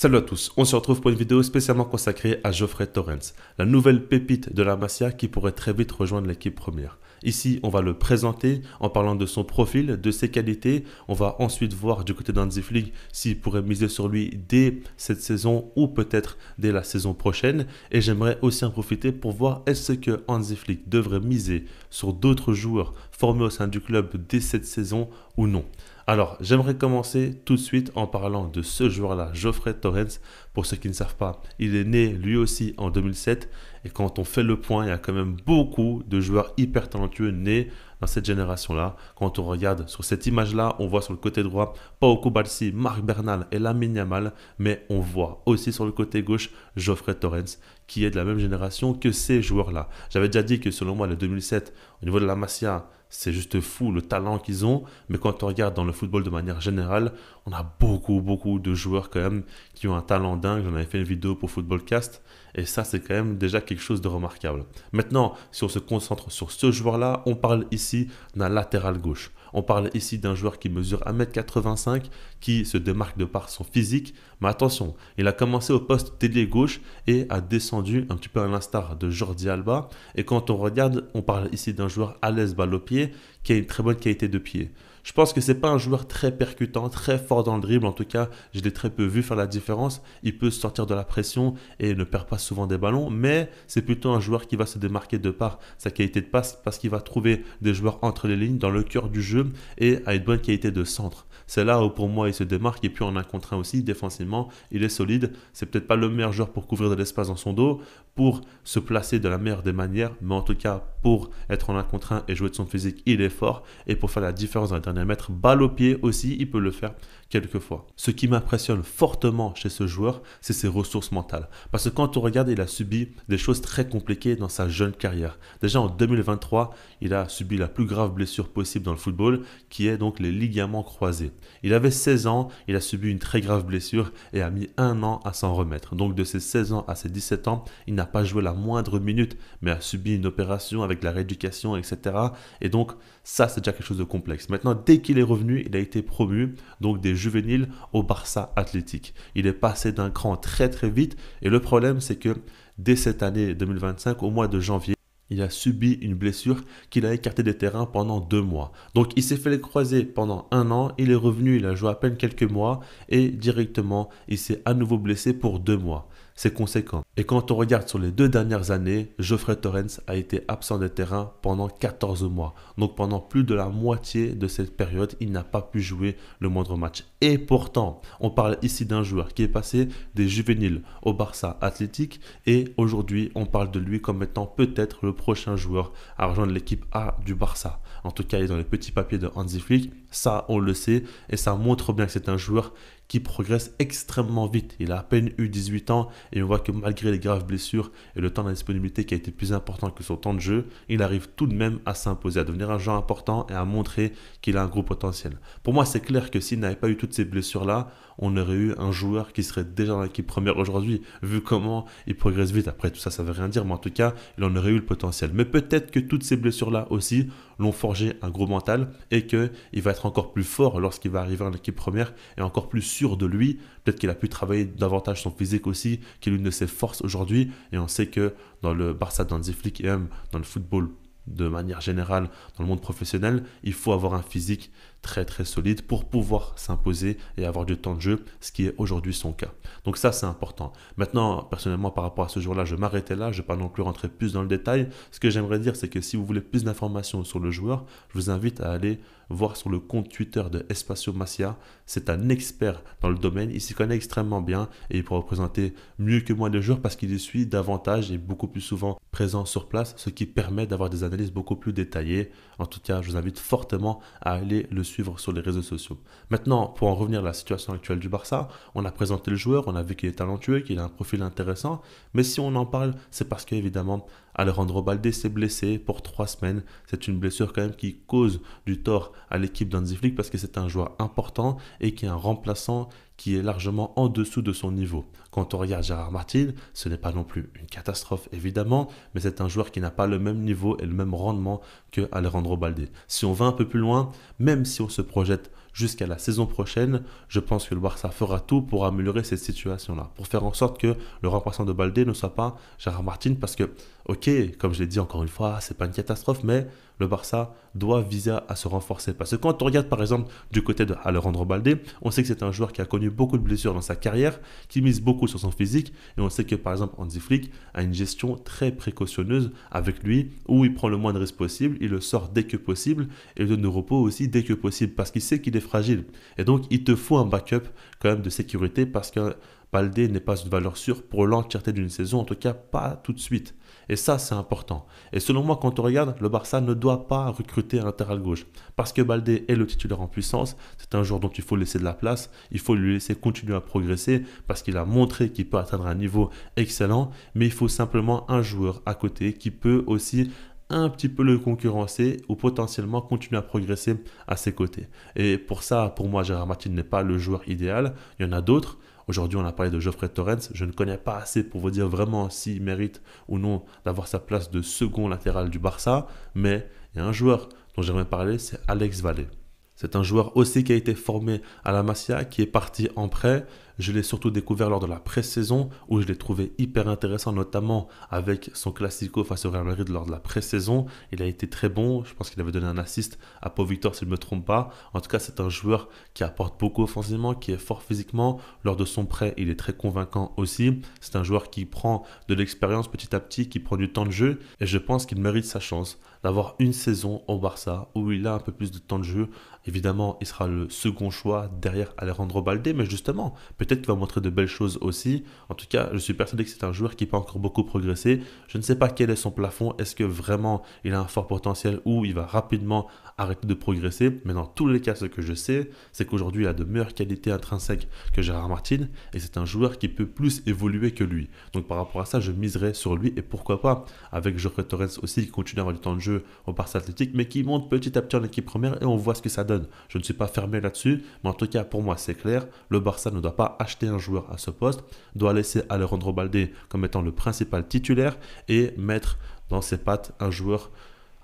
Salut à tous, on se retrouve pour une vidéo spécialement consacrée à Geoffrey Torrens, la nouvelle pépite de la Masia qui pourrait très vite rejoindre l'équipe première. Ici, on va le présenter en parlant de son profil, de ses qualités. On va ensuite voir du côté d'Hansi Flick s'il pourrait miser sur lui dès cette saison ou peut-être dès la saison prochaine. Et j'aimerais aussi en profiter pour voir est-ce que Hansi Flick devrait miser sur d'autres joueurs formés au sein du club dès cette saison ou non. Alors, j'aimerais commencer tout de suite en parlant de ce joueur-là, Geoffrey Torrens. Pour ceux qui ne savent pas, il est né lui aussi en 2007. Et quand on fait le point, il y a quand même beaucoup de joueurs hyper talentueux nés dans cette génération-là. Quand on regarde sur cette image-là, on voit sur le côté droit Pau Cubarsí, Marc Bernal et Lamine Yamal. Mais on voit aussi sur le côté gauche Geoffrey Torrens, qui est de la même génération que ces joueurs-là. J'avais déjà dit que selon moi, le 2007, au niveau de la Masia, c'est juste fou le talent qu'ils ont, mais quand on regarde dans le football de manière générale, on a beaucoup de joueurs quand même qui ont un talent dingue. J'en avais fait une vidéo pour Footballcast et ça c'est quand même déjà quelque chose de remarquable. Maintenant, si on se concentre sur ce joueur-là, on parle ici d'un latéral gauche. On parle ici d'un joueur qui mesure 1m85, qui se démarque de par son physique. Mais attention, il a commencé au poste d'ailier gauche et a descendu un petit peu à l'instar de Jordi Alba. Et quand on regarde, on parle ici d'un joueur à l'aise balle au pied, qui a une très bonne qualité de pied. Je pense que ce n'est pas un joueur très percutant, très fort dans le dribble. En tout cas, je l'ai très peu vu faire la différence. Il peut sortir de la pression et ne perd pas souvent des ballons. Mais c'est plutôt un joueur qui va se démarquer de par sa qualité de passe parce qu'il va trouver des joueurs entre les lignes, dans le cœur du jeu et a une bonne qualité de centre. C'est là où pour moi il se démarque. Et puis en 1 contre 1 aussi, défensivement, il est solide. C'est peut-être pas le meilleur joueur pour couvrir de l'espace dans son dos, pour se placer de la meilleure des manières. Mais en tout cas, pour être en 1 contre 1 et jouer de son physique, il est fort. Et pour faire la différence dans les derniers mètres, balle au pied aussi, il peut le faire quelquefois. Ce qui m'impressionne fortement chez ce joueur, c'est ses ressources mentales. Parce que quand on regarde, il a subi des choses très compliquées dans sa jeune carrière. Déjà en 2023, il a subi la plus grave blessure possible dans le football, qui est donc les ligaments croisés. Il avait 16 ans, il a subi une très grave blessure et a mis 1 an à s'en remettre. Donc de ses 16 ans à ses 17 ans, il n'a pas joué la moindre minute, mais a subi une opération avec la rééducation, etc. Et donc ça, c'est déjà quelque chose de complexe. Maintenant, dès qu'il est revenu, il a été promu, donc des juvéniles au Barça Athletic. Il est passé d'un cran très vite et le problème, c'est que dès cette année 2025, au mois de janvier, il a subi une blessure qu'il a écarté des terrains pendant 2 mois. Donc il s'est fait les croiser pendant 1 an, il est revenu, il a joué à peine quelques mois et directement il s'est à nouveau blessé pour 2 mois. C'est conséquent. Et quand on regarde sur les 2 dernières années, Geoffrey Torrens a été absent des terrains pendant 14 mois. Donc pendant plus de la moitié de cette période, il n'a pas pu jouer le moindre match. Et pourtant, on parle ici d'un joueur qui est passé des juvéniles au Barça Athletic et aujourd'hui, on parle de lui comme étant peut-être le prochain joueur à rejoindre l'équipe A du Barça. En tout cas, il est dans les petits papiers de Hansi Flick. Ça, on le sait et ça montre bien que c'est un joueur qui progresse extrêmement vite. Il a à peine eu 18 ans et on voit que malgré les graves blessures et le temps d'indisponibilité qui a été plus important que son temps de jeu, il arrive tout de même à s'imposer, à devenir un joueur important et à montrer qu'il a un gros potentiel. Pour moi, c'est clair que s'il n'avait pas eu toutes ces blessures-là, on aurait eu un joueur qui serait déjà dans l'équipe première aujourd'hui, vu comment il progresse vite. Après, tout ça, ça ne veut rien dire, mais en tout cas, il en aurait eu le potentiel. Mais peut-être que toutes ces blessures-là aussi l'ont forgé un gros mental et qu'il va être encore plus fort lorsqu'il va arriver en équipe première et encore plus sûr de lui. Peut-être qu'il a pu travailler davantage son physique aussi, qui est l'une de ses forces aujourd'hui. Et on sait que dans le Barça d'Hansi Flick et même dans le football de manière générale, dans le monde professionnel, il faut avoir un physique très solide pour pouvoir s'imposer et avoir du temps de jeu, ce qui est aujourd'hui son cas. Donc ça, c'est important. Maintenant, personnellement, par rapport à ce jour-là, je m'arrêtais là, je ne vais pas non plus rentrer plus dans le détail. Ce que j'aimerais dire, c'est que si vous voulez plus d'informations sur le joueur, je vous invite à aller voir sur le compte Twitter de Espacio Masia. C'est un expert dans le domaine, il s'y connaît extrêmement bien et il pourra représenter mieux que moi les joueurs parce qu'il les suit davantage et beaucoup plus souvent présent sur place, ce qui permet d'avoir des analyses beaucoup plus détaillées. En tout cas, je vous invite fortement à aller le suivre sur les réseaux sociaux. Maintenant, pour en revenir à la situation actuelle du Barça, on a présenté le joueur, on a vu qu'il est talentueux, qu'il a un profil intéressant, mais si on en parle, c'est parce qu'évidemment, Alejandro Balde s'est blessé pour 3 semaines. C'est une blessure quand même qui cause du tort à l'équipe d'Hansi Flick parce que c'est un joueur important et qui est un remplaçant qui est largement en dessous de son niveau. Quand on regarde Gérard Martin, ce n'est pas non plus une catastrophe évidemment, mais c'est un joueur qui n'a pas le même niveau et le même rendement que Alejandro Balde. Si on va un peu plus loin, même si on se projette jusqu'à la saison prochaine, je pense que le Barça fera tout pour améliorer cette situation-là, pour faire en sorte que le remplaçant de Baldé ne soit pas Gérard Martin, parce que, ok, comme je l'ai dit encore une fois, c'est pas une catastrophe, mais le Barça doit viser à se renforcer. Parce que quand on regarde par exemple du côté de Alejandro Baldé, on sait que c'est un joueur qui a connu beaucoup de blessures dans sa carrière, qui mise beaucoup sur son physique, et on sait que par exemple Hansi Flick a une gestion très précautionneuse avec lui, où il prend le moins de risques possible, il le sort dès que possible, et il donne du repos aussi dès que possible, parce qu'il sait qu'il est fragile. Et donc il te faut un backup quand même de sécurité, parce que Baldé n'est pas une valeur sûre pour l'entièreté d'une saison, en tout cas pas tout de suite. Et ça, c'est important. Et selon moi, quand on regarde, le Barça ne doit pas recruter un latéral gauche. Parce que Baldé est le titulaire en puissance, c'est un joueur dont il faut laisser de la place, il faut lui laisser continuer à progresser, parce qu'il a montré qu'il peut atteindre un niveau excellent, mais il faut simplement un joueur à côté qui peut aussi un petit peu le concurrencer ou potentiellement continuer à progresser à ses côtés. Et pour ça, pour moi, Gérard Martin n'est pas le joueur idéal. Il y en a d'autres. Aujourd'hui, on a parlé de Geoffrey Torrens. Je ne connais pas assez pour vous dire vraiment s'il mérite ou non d'avoir sa place de second latéral du Barça. Mais il y a un joueur dont j'aimerais parler, c'est Alex Vallée. C'est un joueur aussi qui a été formé à la Masia, qui est parti en prêt. Je l'ai surtout découvert lors de la pré-saison où je l'ai trouvé hyper intéressant, notamment avec son Classico face au Real Madrid lors de la pré-saison. Il a été très bon. Je pense qu'il avait donné un assist à Pau Victor, si je ne me trompe pas. En tout cas, c'est un joueur qui apporte beaucoup offensivement, qui est fort physiquement. Lors de son prêt, il est très convaincant aussi. C'est un joueur qui prend de l'expérience petit à petit, qui prend du temps de jeu. Et je pense qu'il mérite sa chance d'avoir une saison au Barça où il a un peu plus de temps de jeu. Évidemment, il sera le second choix derrière Alejandro Baldé, mais justement, peut-être qu'il va montrer de belles choses aussi. En tout cas, je suis persuadé que c'est un joueur qui peut encore beaucoup progresser. Je ne sais pas quel est son plafond. Est-ce que vraiment il a un fort potentiel ou il va rapidement arrêter de progresser? Mais dans tous les cas, ce que je sais, c'est qu'aujourd'hui, il a de meilleures qualités intrinsèques que Gérard Martin et c'est un joueur qui peut plus évoluer que lui. Donc par rapport à ça, je miserai sur lui et pourquoi pas avec Geoffrey Torrens aussi qui continue à avoir du temps de jeu au Barça Athletic, mais qui monte petit à petit en équipe première et on voit ce que ça donne. Je ne suis pas fermé là-dessus, mais en tout cas pour moi c'est clair, le Barça ne doit pas acheter un joueur à ce poste, doit laisser Alejandro Baldé comme étant le principal titulaire et mettre dans ses pattes un joueur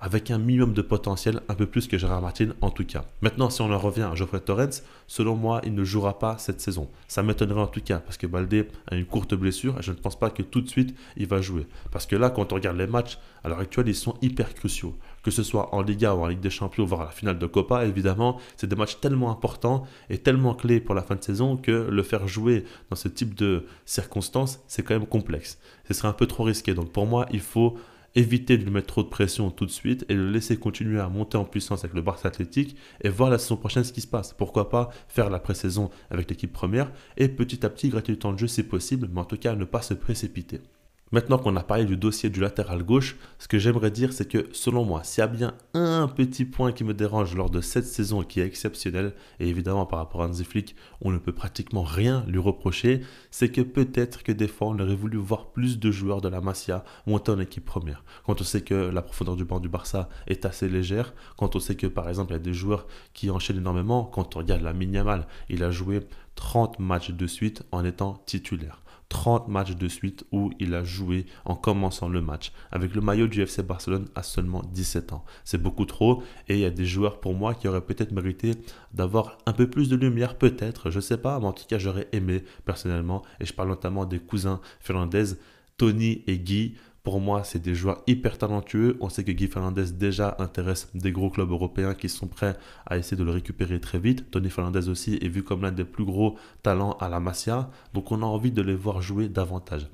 avec un minimum de potentiel, un peu plus que Gérard Martin en tout cas. Maintenant, si on en revient à Geoffrey Torrens, selon moi, il ne jouera pas cette saison. Ça m'étonnerait en tout cas, parce que Baldé a une courte blessure et je ne pense pas que tout de suite, il va jouer. Parce que là, quand on regarde les matchs, à l'heure actuelle, ils sont hyper cruciaux. Que ce soit en Liga ou en Ligue des Champions, voire à la finale de Copa, évidemment, c'est des matchs tellement importants et tellement clés pour la fin de saison que le faire jouer dans ce type de circonstances, c'est quand même complexe. Ce serait un peu trop risqué. Donc pour moi, il faut éviter de lui mettre trop de pression tout de suite et le laisser continuer à monter en puissance avec le Barça Athletic et voir la saison prochaine ce qui se passe. Pourquoi pas faire la pré-saison avec l'équipe première et petit à petit gratter du temps de jeu si possible, mais en tout cas ne pas se précipiter. Maintenant qu'on a parlé du dossier du latéral gauche, ce que j'aimerais dire, c'est que selon moi, s'il y a bien un petit point qui me dérange lors de cette saison qui est exceptionnelle, et évidemment par rapport à Hansi Flick, on ne peut pratiquement rien lui reprocher, c'est que peut-être que des fois on aurait voulu voir plus de joueurs de la Masia monter en équipe première. Quand on sait que la profondeur du banc du Barça est assez légère, quand on sait que par exemple il y a des joueurs qui enchaînent énormément, quand on regarde Lamine Yamal, il a joué 30 matchs de suite en étant titulaire. 30 matchs de suite où il a joué en commençant le match avec le maillot du FC Barcelone à seulement 17 ans. C'est beaucoup trop et il y a des joueurs pour moi qui auraient peut-être mérité d'avoir un peu plus de lumière, peut-être, je ne sais pas, mais en tout cas j'aurais aimé personnellement et je parle notamment des cousins Fernandez, Tony et Guy. Pour moi, c'est des joueurs hyper talentueux. On sait que Guy Fernandez déjà intéresse des gros clubs européens qui sont prêts à essayer de le récupérer très vite. Tony Fernandez aussi est vu comme l'un des plus gros talents à la Masia. Donc on a envie de les voir jouer davantage.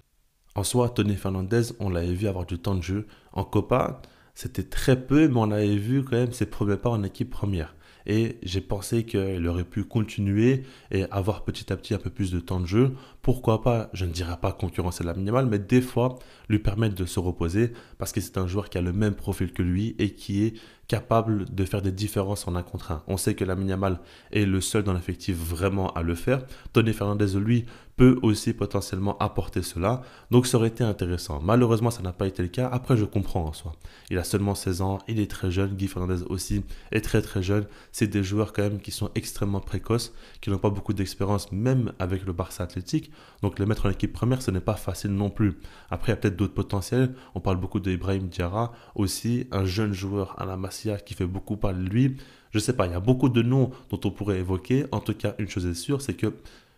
En soi, Tony Fernandez, on l'avait vu avoir du temps de jeu en Copa. C'était très peu, mais on avait vu quand même ses premiers pas en équipe première. Et j'ai pensé qu'il aurait pu continuer et avoir petit à petit un peu plus de temps de jeu. Pourquoi pas, je ne dirais pas concurrencer Lamine Yamal, mais des fois lui permettre de se reposer parce que c'est un joueur qui a le même profil que lui et qui est capable de faire des différences en un contre un. On sait que Lamine Yamal est le seul dans l'effectif vraiment à le faire. Tony Fernandez, lui, peut aussi potentiellement apporter cela. Donc ça aurait été intéressant. Malheureusement, ça n'a pas été le cas. Après, je comprends en soi. Il a seulement 16 ans, il est très jeune. Guy Fernandez aussi est très très jeune. C'est des joueurs quand même qui sont extrêmement précoces, qui n'ont pas beaucoup d'expérience, même avec le Barça Athlétique. Donc les mettre en équipe première, ce n'est pas facile non plus. Après, il y a peut-être d'autres potentiels. On parle beaucoup de Ibrahim Diarra, aussi un jeune joueur à la Masia qui fait beaucoup parler de lui. Je sais pas, il y a beaucoup de noms dont on pourrait évoquer. En tout cas, une chose est sûre, c'est que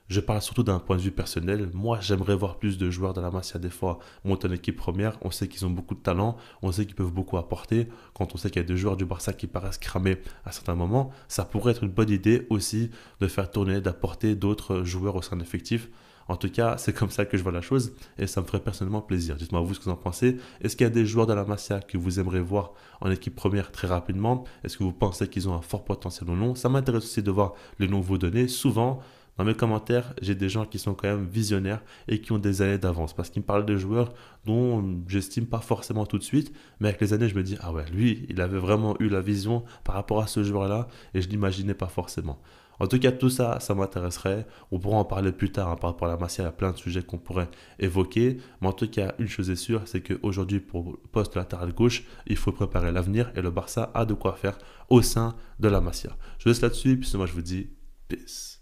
je parle surtout d'un point de vue personnel. Moi, j'aimerais voir plus de joueurs de la Masia des fois monter en équipe première. On sait qu'ils ont beaucoup de talent, on sait qu'ils peuvent beaucoup apporter. Quand on sait qu'il y a des joueurs du Barça qui paraissent cramés à certains moments, ça pourrait être une bonne idée aussi de faire tourner, d'apporter d'autres joueurs au sein de l'effectif. En tout cas, c'est comme ça que je vois la chose et ça me ferait personnellement plaisir. Dites-moi vous ce que vous en pensez. Est-ce qu'il y a des joueurs de la Masia que vous aimeriez voir en équipe première très rapidement? Est-ce que vous pensez qu'ils ont un fort potentiel ou non? Ça m'intéresse aussi de voir les noms que vous donnez. Souvent, dans mes commentaires, j'ai des gens qui sont quand même visionnaires et qui ont des années d'avance parce qu'ils me parlent de joueurs dont j'estime pas forcément tout de suite, mais avec les années, je me dis, ah ouais, lui, il avait vraiment eu la vision par rapport à ce joueur-là et je l'imaginais pas forcément. En tout cas, tout ça, ça m'intéresserait. On pourra en parler plus tard, hein, par rapport à la Masia. Il y a plein de sujets qu'on pourrait évoquer. Mais en tout cas, une chose est sûre, c'est qu'aujourd'hui, pour le poste latéral gauche, il faut préparer l'avenir et le Barça a de quoi faire au sein de la Masia. Je vous laisse là-dessus et puis moi, je vous dis peace.